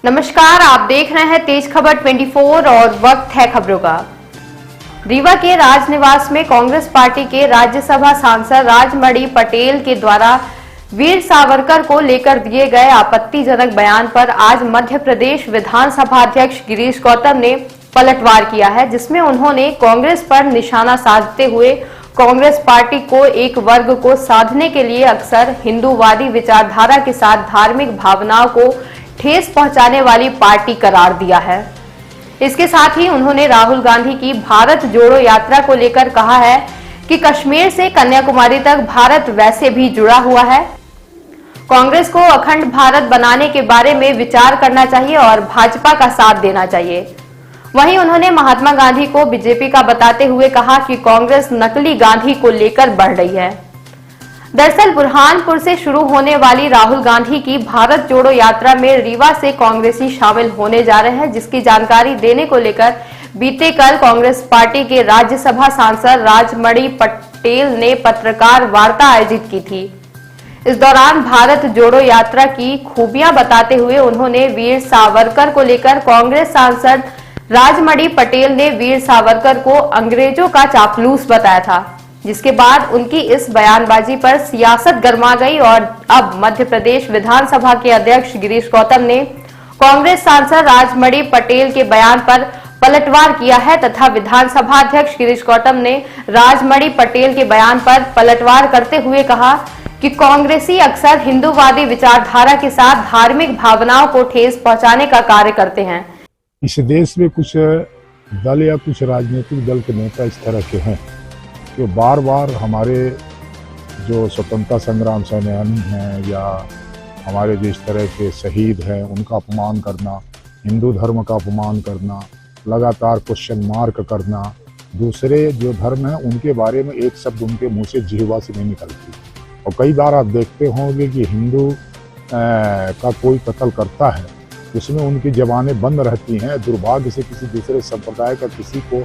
नमस्कार, आप देख रहे हैं तेज खबर 24 और वक्त है खबरों का। रीवा के राजनिवास में कांग्रेस पार्टी के राज्यसभा सांसद राजमणि पटेल के द्वारा वीर सावरकर को लेकर दिए गए आपत्तिजनक बयान पर आज मध्य प्रदेश विधानसभा अध्यक्ष गिरीश गौतम ने पलटवार किया है, जिसमें उन्होंने कांग्रेस पर निशाना साधते हुए कांग्रेस पार्टी को एक वर्ग को साधने के लिए अक्सर हिंदूवादी विचारधारा के साथ धार्मिक भावनाओं को ठेस पहुंचाने वाली पार्टी करार दिया है। इसके साथ ही उन्होंने राहुल गांधी की भारत जोड़ो यात्रा को लेकर कहा है कि कश्मीर से कन्याकुमारी तक भारत वैसे भी जुड़ा हुआ है। कांग्रेस को अखंड भारत बनाने के बारे में विचार करना चाहिए और भाजपा का साथ देना चाहिए। वहीं उन्होंने महात्मा गांधी को बीजेपी का बताते हुए कहा कि कांग्रेस नकली गांधी को लेकर बढ़ रही है। दरअसल बुरहानपुर से शुरू होने वाली राहुल गांधी की भारत जोड़ो यात्रा में रीवा से कांग्रेसी शामिल होने जा रहे हैं, जिसकी जानकारी देने को लेकर बीते कल कांग्रेस पार्टी के राज्यसभा सांसद राजमणि पटेल ने पत्रकार वार्ता आयोजित की थी। इस दौरान भारत जोड़ो यात्रा की खूबियां बताते हुए उन्होंने वीर सावरकर को लेकर कांग्रेस सांसद राजमणि पटेल ने वीर सावरकर को अंग्रेजों का चापलूस बताया था, जिसके बाद उनकी इस बयानबाजी पर सियासत गर्मा गई और अब मध्य प्रदेश विधानसभा के अध्यक्ष गिरीश गौतम ने कांग्रेस सांसद राजमणि पटेल के बयान पर पलटवार किया है तथा विधानसभा अध्यक्ष गिरीश गौतम ने राजमणि पटेल के बयान पर पलटवार करते हुए कहा कि कांग्रेसी अक्सर हिंदूवादी विचारधारा के साथ धार्मिक भावनाओं को ठेस पहुंचाने का कार्य करते हैं। इस देश में कुछ दल या कुछ राजनीतिक दल के नेता इस तरह के हैं जो बार बार हमारे जो स्वतंत्रता संग्राम सेनानी हैं या हमारे जो इस तरह के शहीद हैं उनका अपमान करना, हिंदू धर्म का अपमान करना, लगातार क्वेश्चन मार्क करना, दूसरे जो धर्म हैं उनके बारे में एक शब्द उनके मुंह से जिह्वा से नहीं निकलती। और कई बार आप देखते होंगे कि हिंदू का कोई कत्ल करता है, उसमें उनकी ज़बानें बंद रहती हैं। दुर्भाग्य से किसी दूसरे संप्रदाय का किसी को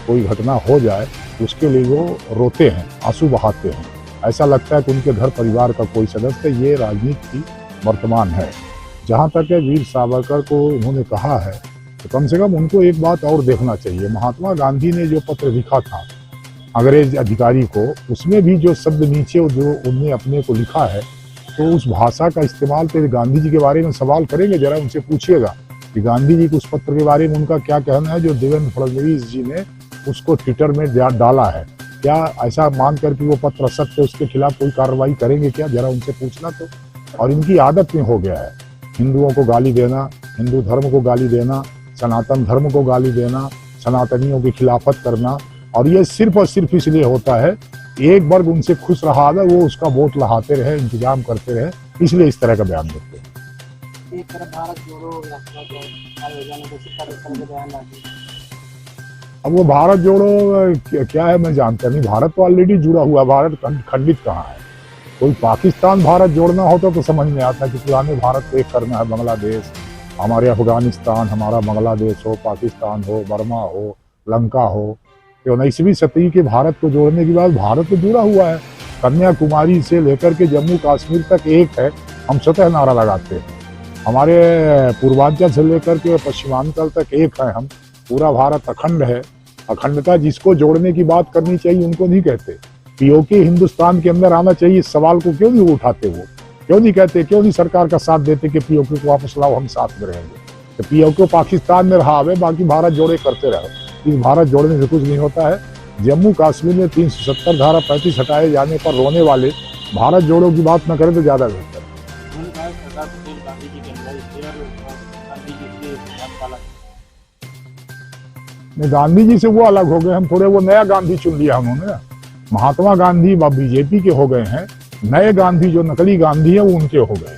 कोई घटना हो जाए उसके लिए वो रोते हैं, आंसू बहाते हैं। ऐसा लगता है कि उनके घर परिवार का कोई सदस्य। ये राजनीति की वर्तमान है। जहाँ तक है वीर सावरकर को उन्होंने कहा है तो कम से कम उनको एक बात और देखना चाहिए। महात्मा गांधी ने जो पत्र लिखा था अंग्रेज अधिकारी को, उसमें भी जो शब्द नीचे जो उनने अपने को लिखा है तो उस भाषा का इस्तेमाल तो गांधी जी के बारे में सवाल करेंगे, जरा उनसे पूछिएगा कि गांधी जी को उस पत्र के बारे में उनका क्या कहना है जो देवेंद्र फडणवीस जी ने उसको ट्विटर में डाला है। क्या ऐसा मान कर कि वो पत्र सत्य, उसके खिलाफ कोई कार्रवाई करेंगे क्या? जरा उनसे पूछना तो। और इनकी आदत में हो गया है हिंदुओं को गाली देना, हिंदू धर्म को गाली देना, सनातन धर्म को गाली देना, सनातनियों की खिलाफत करना। और ये सिर्फ और सिर्फ इसलिए होता है एक वर्ग उनसे खुश रहा है, वो उसका वोट लहाते रहे, इंतजाम करते रहे, इसलिए इस तरह का बयान देते हैं। एक तरफ भारत जोड़ो यात्रा अब वो भारत जोड़ो क्या है मैं जानता नहीं। भारत तो ऑलरेडी जुड़ा हुआ, भारत खंडित कहाँ है? कोई पाकिस्तान भारत जोड़ना होता तो समझ में आता कि पुराने भारत को एक करना है। बांग्लादेश, हमारे अफगानिस्तान हमारा बांग्लादेश हो, पाकिस्तान हो, बर्मा हो, लंका हो, 19वीं सदी के भारत को जोड़ने के बाद भारत तो जुड़ा हुआ है। कन्याकुमारी से लेकर के जम्मू कश्मीर तक एक है, हम स्वतः नारा लगाते हैं। हमारे पूर्वांचल से लेकर के पश्चिमांचल तक एक है हम। पूरा भारत अखंड है। अखंडता जिसको जोड़ने की बात करनी चाहिए उनको नहीं कहते। पीओके हिंदुस्तान के अंदर आना चाहिए, इस सवाल को क्यों नहीं उठाते? वो क्यों नहीं कहते, क्यों नहीं सरकार का साथ देते कि पीओके को वापस लाओ, हम साथ में रहेंगे? तो पीओके पाकिस्तान में रहा है, बाकी भारत जोड़े करते रहे। इस भारत जोड़ने से कुछ नहीं होता है। जम्मू कश्मीर में 370 धारा 35 हटाए जाने पर रोने वाले भारत जोड़ो की बात न करें तो ज्यादा बेहतर है। गांधी जी से वो अलग हो गए, हम थोड़े वो नया गांधी चुन लिया उन्होंने। महात्मा गांधी बीजेपी के हो गए हैं, नए गांधी जो नकली गांधी है वो उनके हो गए।